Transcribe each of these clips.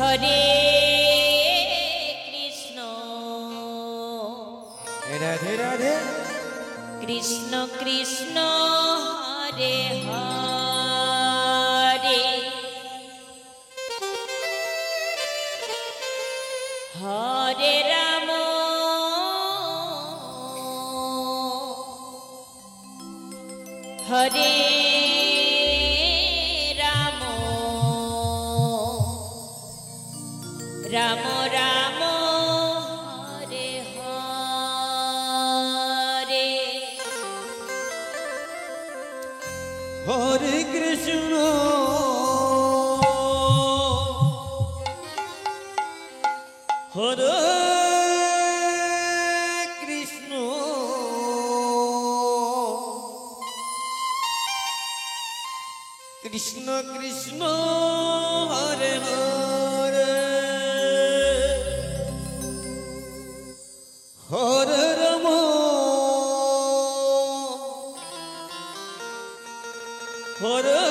Hare Krishna Radhe Radhe Krishna Krishna Hare Hare Hare Ram Hare Ram Ram Ram Hare Hare Hare Krishna Hare Krishna Krishna Krishna Hare Hare Hare Ram Hare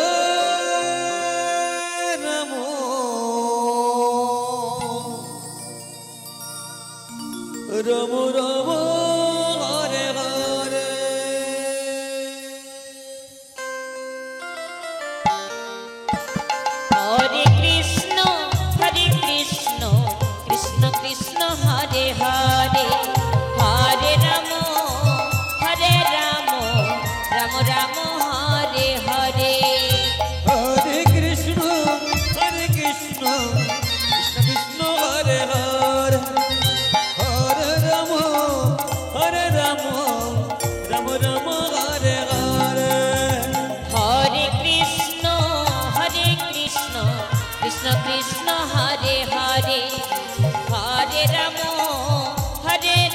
Ram Ram Ram Hare Hare Hare Krishna Krishna Krishna Hare Hare Hare Ram Ram Ram Hare Hare Hare Krishna Krishna Krishna Hare Hare Hare Ram Ram Ram Hare Hare Hare Krishna Krishna Krishna Hare Hare Hare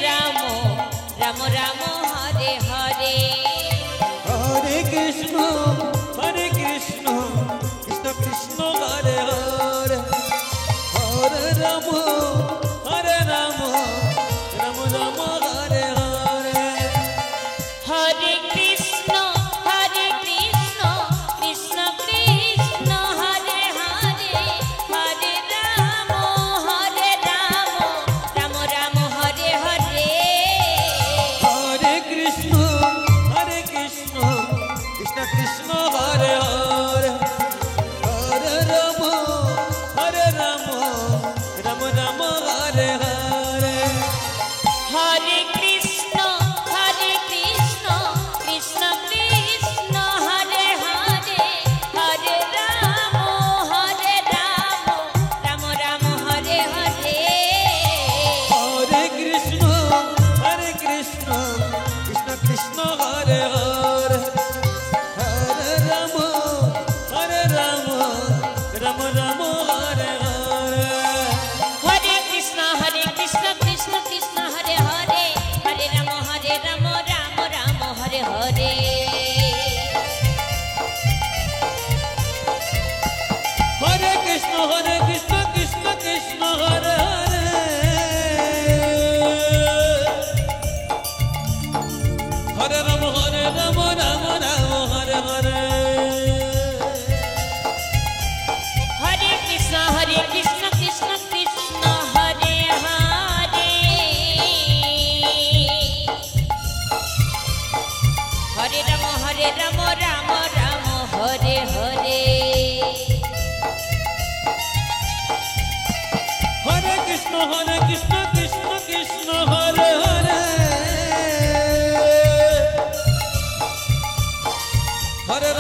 Ram Ram Ram Hare Hare Hare Krishna Krishna Krishna Hare Hare Hare Ram Ram Ram Hare Hare Hare Krishna Krishna Krishna Hare Hare Hare Ram Ram Ram Hare Hare Hare Krishna Krishna Krishna Hare Hare Hare Ram Ram Ram Hare Hare Hare Krishna Krishna Krishna Hare Hare Hare Ram Ram Ram Hare Hare Hare Krishna Krishna Krishna Hare Hare Hare Ram Ram Ram Hare Hare Hare Krishna Krishna Hare Hare Hare Ram Ram Hare Hare Hare Krishna Krishna Krishna Hare Hare Hare Ram Ram Ram Hare Hare Hare Krishna Krishna Krishna Hare Hare Hare Ram Ram Ram Hare Hare Hare Krishna Krishna Krishna Hare Hare Hare Ram Ram Ram Hare Hare Hare Krishna Krishna Krishna Krishna Hare Hare Hare Ram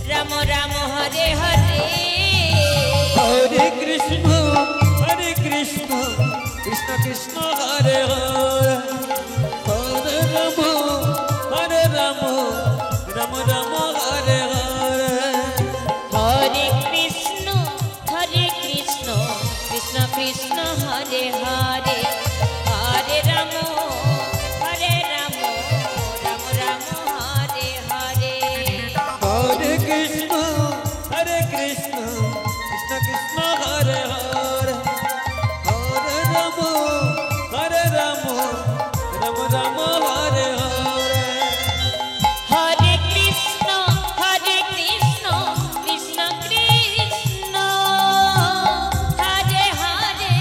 Ram Ram Hare Hare Hare Krishna Krishna Krishna Hare Hare Hare Ram Hare Hare Hare Ram Ram Ram Hare Hare Hare Krishna, Krishna Krishna, Hare Hare, Hare Rama, Rama Rama, Hare Hare. Hare Krishna Krishna Krishna Hare Hare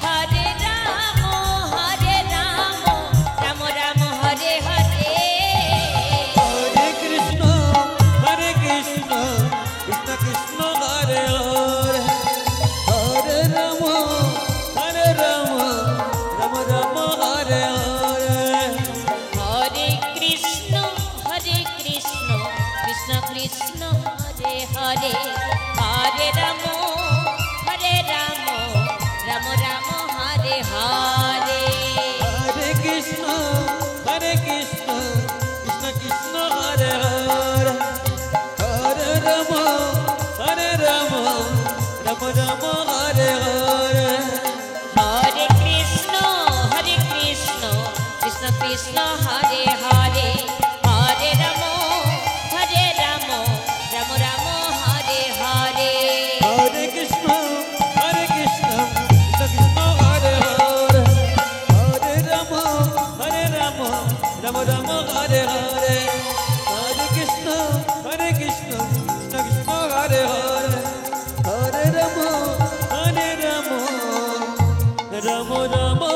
Hare Ram Ram Ram Hare Hare Hare Krishna, Krishna Krishna, Hare Hare, Hare Rama, Rama Rama, Hare Hare. Hare Krishna Krishna Krishna Hare Hare Hare Ram Ram Ram Hare Hare Hare Krishna, Krishna Krishna, Hare Hare, Hare Rama, Rama Rama, Hare Hare. Hare Krishna Krishna Krishna Hare Hare Hare Ram Ram Ram Hare Hare Hare Krishna, Krishna Krishna, Hare Hare, Hare Rama, Rama Rama, Hare Hare. Hare Krishna, Krishna Krishna, Hare Hare, Hare Rama, Rama Rama,